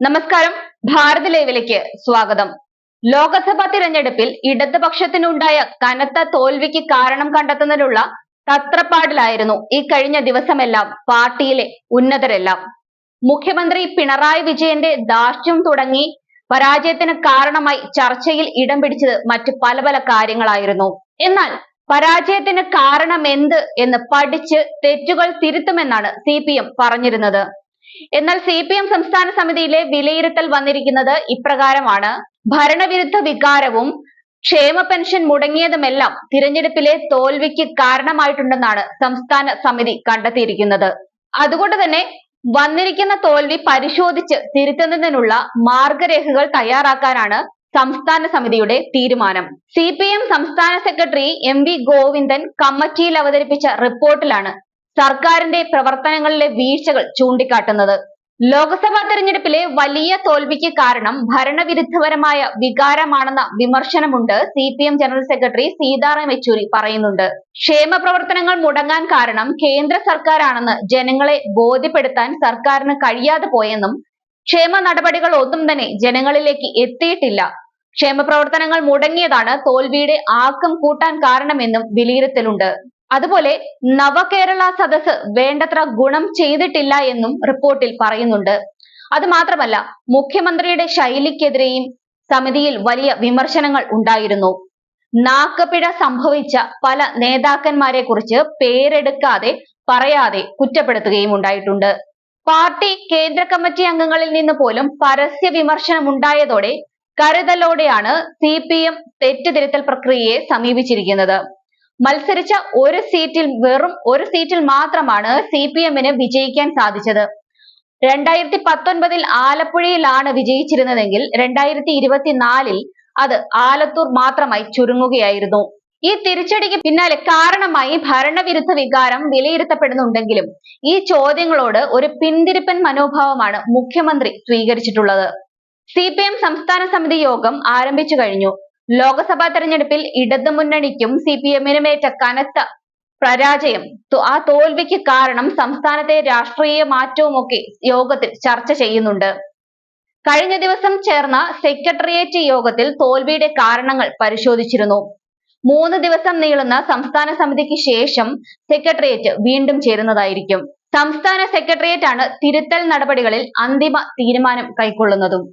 നമസ്കാരം, ഭാരത് ലൈവിലേക്ക് സ്വാഗതം. ലോക്സഭാ തിരഞ്ഞെടുപ്പിൽ ഇടതുപക്ഷത്തിനുണ്ടായ കനത്ത തോൽവിക്ക് കാരണം കണ്ടെത്തുന്നതിനുള്ള തത്രപ്പാടിലായിരുന്നു ഈ കഴിഞ്ഞ ദിവസമെല്ലാം പാർട്ടിയിലെ ഉന്നതരെല്ലാം. മുഖ്യമന്ത്രി പിണറായി വിജയന്റെ ധാർഷ്ട്യം തുടങ്ങി പരാജയത്തിന് കാരണമായി ചർച്ചയിൽ ഇടം പിടിച്ചത് മറ്റു പല പല കാര്യങ്ങളായിരുന്നു. എന്നാൽ പരാജയത്തിന് കാരണം എന്ത് എന്ന് പഠിച്ച് തെറ്റുകൾ തിരുത്തുമെന്നാണ് CPM പറഞ്ഞിരുന്നത്. എന്നാൽ CPM സംസ്ഥാന സമിതിയിലെ വിലയിരുത്തൽ വന്നിരിക്കുന്നത് ഇപ്രകാരമാണ്: ഭരണവിരുദ്ധ വികാരവും ക്ഷേമ പെൻഷൻ മുടങ്ങിയതുമെല്ലാം തിരഞ്ഞെടുപ്പിലെ തോൽവിക്ക് കാരണമായിട്ടുണ്ടെന്നാണ് സംസ്ഥാന സമിതി കണ്ടെത്തിയിരിക്കുന്നത്. അതുകൊണ്ട് തന്നെ വന്നിരിക്കുന്ന തോൽവി പരിശോധിച്ച് തിരുത്തുന്നതിനുള്ള മാർഗരേഖകൾ തയ്യാറാക്കാനാണ് സംസ്ഥാന സമിതിയുടെ തീരുമാനം. CPM സംസ്ഥാന സെക്രട്ടറി MV ഗോവിന്ദൻ കമ്മിറ്റിയിൽ അവതരിപ്പിച്ച റിപ്പോർട്ടിലാണ് സർക്കാരിന്റെ പ്രവർത്തനങ്ങളിലെ വീഴ്ചകൾ ചൂണ്ടിക്കാട്ടുന്നത്. ലോക്സഭാ തെരഞ്ഞെടുപ്പിലെ വലിയ തോൽവിക്ക് കാരണം ഭരണവിരുദ്ധപരമായ വികാരമാണെന്ന വിമർശനമുണ്ട്. CPM general secretary Sitaram Yechury പറയുന്നുണ്ട്. ക്ഷേമ പ്രവർത്തനങ്ങൾ മുടങ്ങാൻ കാരണം കേന്ദ്ര സർക്കാരാണെന്ന് ജനങ്ങളെ ബോധ്യപ്പെടുത്താൻ സർക്കാരിന് കഴിയാതെ പോയെന്നും ക്ഷേമ നടപടികൾ ഒന്നും തന്നെ ജനങ്ങളിലേക്ക് എത്തിയിട്ടില്ല, ക്ഷേമ പ്രവർത്തനങ്ങൾ മുടങ്ങിയതാണ് തോൽവിയുടെ ആക്കം കൂട്ടാൻ കാരണമെന്നും വിലയിരുത്തലുണ്ട്. അതുപോലെ നവകേരള സദസ് വേണ്ടത്ര ഗുണം ചെയ്തിട്ടില്ല എന്നും റിപ്പോർട്ടിൽ പറയുന്നുണ്ട്. അത് മാത്രമല്ല, മുഖ്യമന്ത്രിയുടെ ശൈലിക്കെതിരെയും സമിതിയിൽ വലിയ വിമർശനങ്ങൾ ഉണ്ടായിരുന്നു. നാക്കപ്പിഴ സംഭവിച്ച പല നേതാക്കന്മാരെ കുറിച്ച് പേരെടുക്കാതെ പറയാതെ കുറ്റപ്പെടുത്തുകയും ഉണ്ടായിട്ടുണ്ട്. പാർട്ടി കേന്ദ്ര കമ്മിറ്റി അംഗങ്ങളിൽ നിന്ന് പോലും പരസ്യ വിമർശനം ഉണ്ടായതോടെ കരുതലോടെയാണ് CPM തെറ്റുതിരുത്തൽ പ്രക്രിയയെ സമീപിച്ചിരിക്കുന്നത്. മത്സരിച്ച വെറും ഒരു സീറ്റിൽ മാത്രമാണ് CPM-ന് വിജയിക്കാൻ സാധിച്ചത്. 2019 ആലപ്പുഴയിലാണ് വിജയിച്ചിരുന്നതെങ്കിൽ 2024 അത് ആലത്തൂർ മാത്രമായി ചുരുങ്ങുകയായിരുന്നു. ഈ തിരിച്ചടിക്ക് പിന്നാലെ കാരണമായി ഭരണവിരുദ്ധ വികാരം വിലയിരുത്തപ്പെടുന്നുണ്ടെങ്കിലും ഈ ചോദ്യങ്ങളോട് ഒരു പിന്തിരിപ്പൻ മനോഭാവമാണ് മുഖ്യമന്ത്രി സ്വീകരിച്ചിട്ടുള്ളത്. CPM സംസ്ഥാന സമിതി യോഗം ആരംഭിച്ചു കഴിഞ്ഞു. ലോക്സഭാ തെരഞ്ഞെടുപ്പിൽ ഇടതുമുന്നണിക്കും CPM-നുമേറ്റ കനത്ത പരാജയം, ആ തോൽവിക്ക് കാരണം സംസ്ഥാനത്തെ രാഷ്ട്രീയ മാറ്റവുമൊക്കെ യോഗത്തിൽ ചർച്ച ചെയ്യുന്നുണ്ട്. കഴിഞ്ഞ ദിവസം ചേർന്ന സെക്രട്ടേറിയറ്റ് യോഗത്തിൽ തോൽവിയുടെ കാരണങ്ങൾ പരിശോധിച്ചിരുന്നു. 3 ദിവസം നീളുന്ന സംസ്ഥാന സമിതിക്ക് ശേഷം സെക്രട്ടേറിയറ്റ് വീണ്ടും ചേരുന്നതായിരിക്കും. സംസ്ഥാന സെക്രട്ടേറിയറ്റ് ആണ് തിരുത്തൽ നടപടികളിൽ അന്തിമ തീരുമാനം കൈക്കൊള്ളുന്നതും.